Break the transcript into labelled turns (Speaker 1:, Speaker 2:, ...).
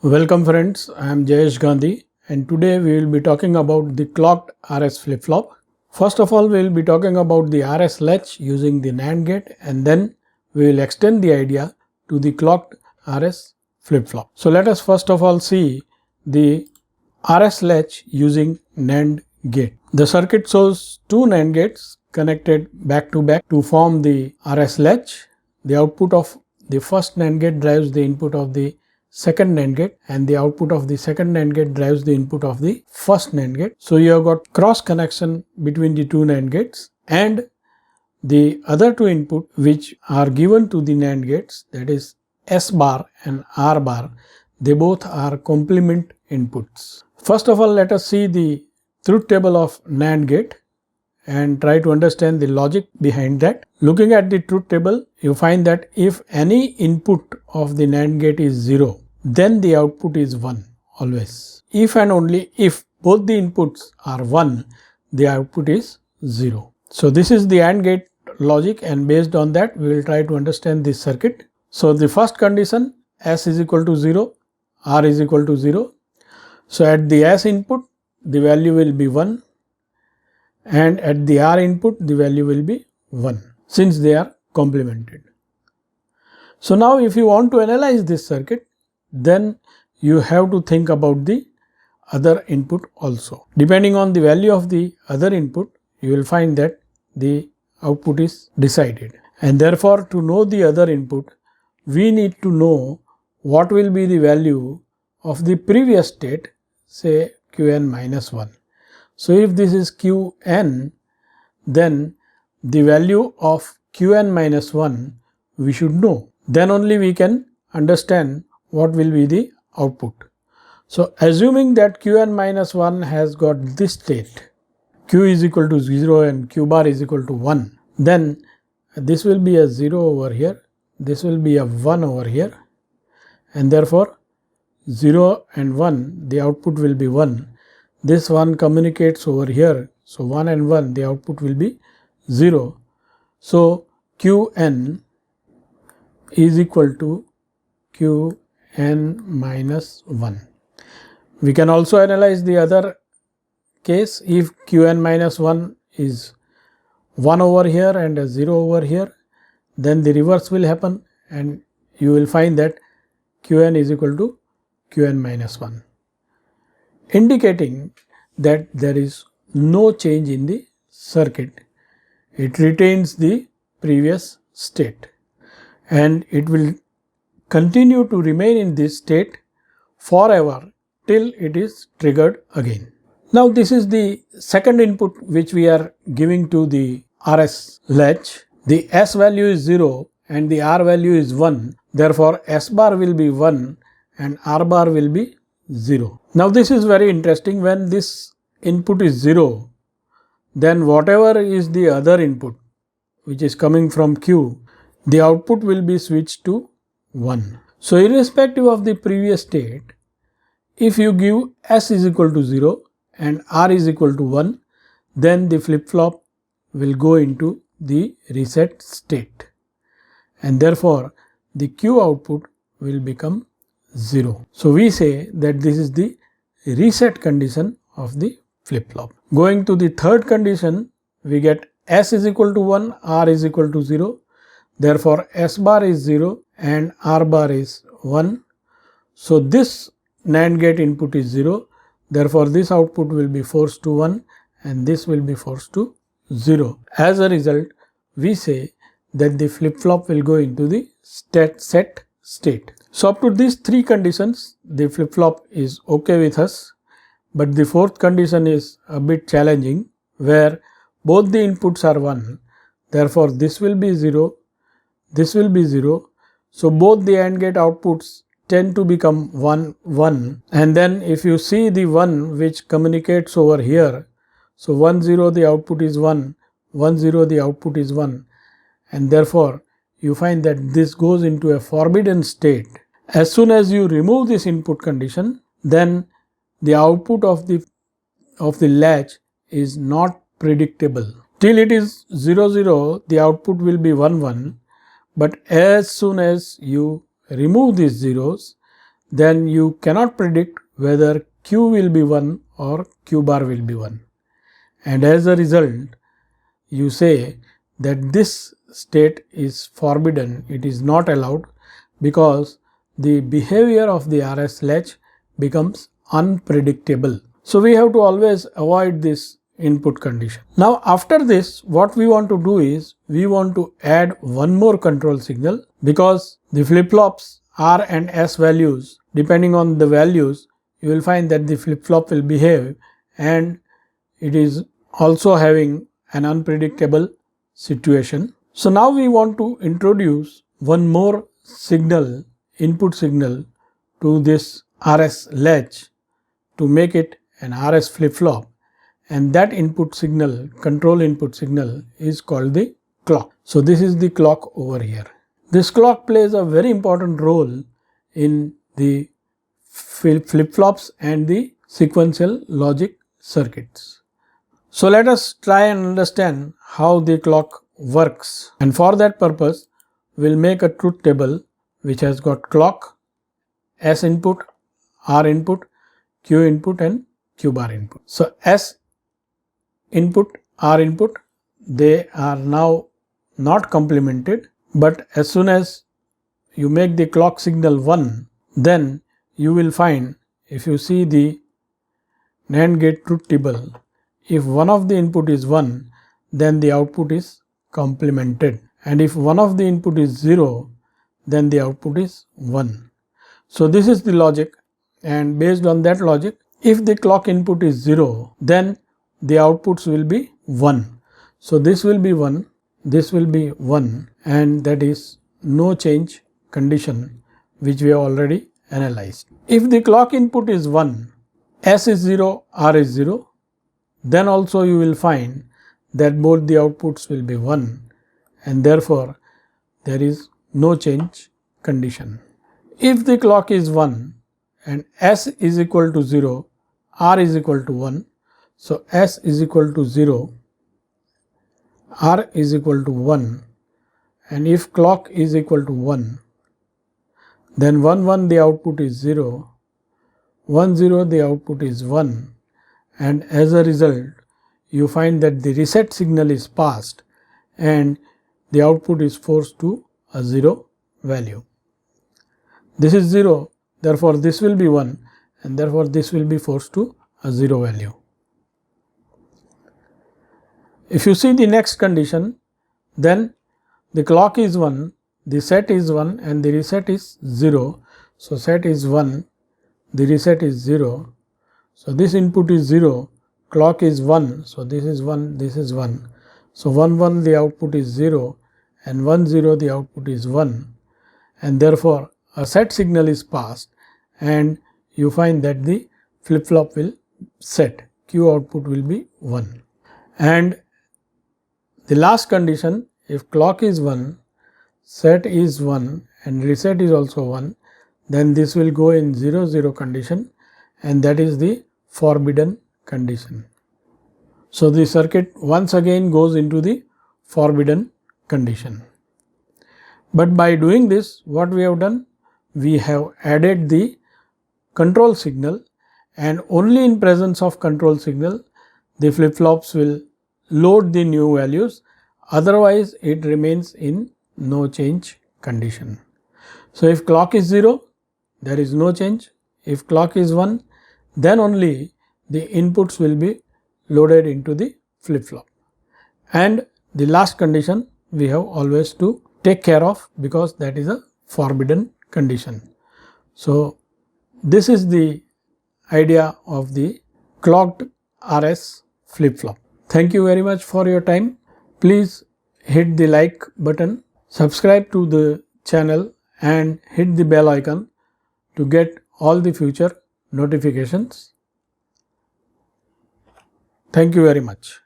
Speaker 1: Welcome friends, I am Jayesh Gandhi and today we will be talking about the clocked RS flip-flop. First of all, we will be talking about the RS latch using the NAND gate and then we will extend the idea to the clocked RS flip-flop. So let us first of all see the RS latch using NAND gate. The circuit shows two NAND gates connected back to back to form the RS latch. The output of the first NAND gate drives the input of the second NAND gate and the output of the second NAND gate drives the input of the first NAND gate. So you have got cross connection between the two NAND gates and the other two input which are given to the NAND gates, that is S bar and R bar, they both are complement inputs. First of all, let us see the truth table of NAND gate and try to understand the logic behind that. Looking at the truth table, you find that if any input of the NAND gate is 0, then the output is 1 always. If and only if both the inputs are 1, the output is 0. So this is the AND gate logic, and based on that we will try to understand this circuit. So the first condition, S is equal to 0, R is equal to 0. So at the S input the value will be 1 and at the R input the value will be 1 since they are complemented. So now if you want to analyze this circuit, then you have to think about the other input also. Depending on the value of the other input, you will find that the output is decided, and therefore to know the other input we need to know what will be the value of the previous state, say Qn minus 1. So if this is Qn, then the value of Qn minus 1 we should know. Then only we can understand what will be the output. So assuming that Qn minus 1 has got this state, Q is equal to 0 and Q bar is equal to 1, then this will be a 0 over here, this will be a 1 over here, and therefore 0 and 1, the output will be 1. This 1 communicates over here, so 1 and 1, the output will be 0. So Qn is equal to Qn minus 1. We can also analyze the other case. If Qn minus 1 is 1 over here and a 0 over here, then the reverse will happen and you will find that Qn is equal to Qn minus 1, indicating that there is no change in the circuit. It retains the previous state and it will continue to remain in this state forever till it is triggered again. Now this is the second input which we are giving to the RS latch. The S value is 0 and the R value is 1. Therefore S bar will be 1 and R bar will be 0. Now this is very interesting. When this input is 0, then whatever is the other input which is coming from Q, the output will be switched to 1. So irrespective of the previous state, if you give S is equal to 0 and R is equal to 1, then the flip-flop will go into the reset state and therefore the Q output will become 0. So we say that this is the reset condition of the flip-flop. Going to the third condition, we get S is equal to 1, R is equal to 0. Therefore S bar is 0 and R bar is 1. So this NAND gate input is 0. Therefore this output will be forced to 1 and this will be forced to 0. As a result, we say that the flip-flop will go into the set state. So up to these three conditions, the flip-flop is okay with us. But the fourth condition is a bit challenging, where both the inputs are 1. Therefore this will be 0, this will be 0. So both the AND gate outputs tend to become 1, 1. And then if you see the 1 which communicates over here, so 1, 0 the output is 1, 1, 0 the output is 1. And therefore you find that this goes into a forbidden state. As soon as you remove this input condition, then the output of the latch is not predictable. Till it is 0, 0, the output will be 1, 1. But as soon as you remove these zeros, then you cannot predict whether Q will be 1 or Q bar will be 1. And as a result, you say that this state is forbidden, it is not allowed, because the behavior of the RS latch becomes unpredictable. So we have to always avoid this input condition. Now after this, what we want to do is we want to add one more control signal, because the flip-flops R and S values, depending on the values, you will find that the flip-flop will behave, and it is also having an unpredictable situation. So now we want to introduce one more signal, input signal, to this RS latch to make it an RS flip-flop, and that input signal, control input signal, is called the clock. So this is the clock over here. This clock plays a very important role in the flip-flops and the sequential logic circuits. So let us try and understand how the clock works, and for that purpose we'll make a truth table which has got clock, S input, R input, Q input and Q bar input. So S input, R input, they are now not complemented, but as soon as you make the clock signal 1, then you will find, if you see the NAND gate truth table, if one of the input is 1, then the output is complemented, and if one of the input is 0, then the output is 1. So this is the logic, and based on that logic, if the clock input is 0, then the outputs will be 1. So this will be 1, this will be 1, and that is no change condition which we have already analyzed. If the clock input is 1, S is 0, R is 0, then also you will find that both the outputs will be 1, and therefore there is no change condition. If the clock is 1 and S is equal to 0, R is equal to 1, so S is equal to 0, R is equal to 1, and if clock is equal to 1, then 1 1 the output is 0, 1 0 the output is 1, and as a result you find that the reset signal is passed and the output is forced to a 0 value. This is 0, therefore this will be 1, and therefore this will be forced to a 0 value. If you see the next condition, then the clock is 1, the set is 1 and the reset is 0. So set is 1, the reset is 0. So this input is 0, clock is 1, so this is 1, this is 1. So 1 1 the output is 0 and 1 0 the output is 1, and therefore a set signal is passed and you find that the flip-flop will set, Q output will be 1. And the last condition, if clock is 1, set is 1 and reset is also 1, then this will go in 0 0 condition, and that is the forbidden condition. So the circuit once again goes into the forbidden condition. But by doing this, what we have done, we have added the control signal, and only in presence of control signal the flip-flops will load the new values, otherwise it remains in no change condition. So if clock is 0, there is no change. If clock is 1, then only the inputs will be loaded into the flip-flop. And the last condition we have always to take care of, because that is a forbidden condition. So this is the idea of the clocked RS flip-flop. Thank you very much for your time. Please hit the like button, subscribe to the channel and hit the bell icon to get all the future notifications. Thank you very much.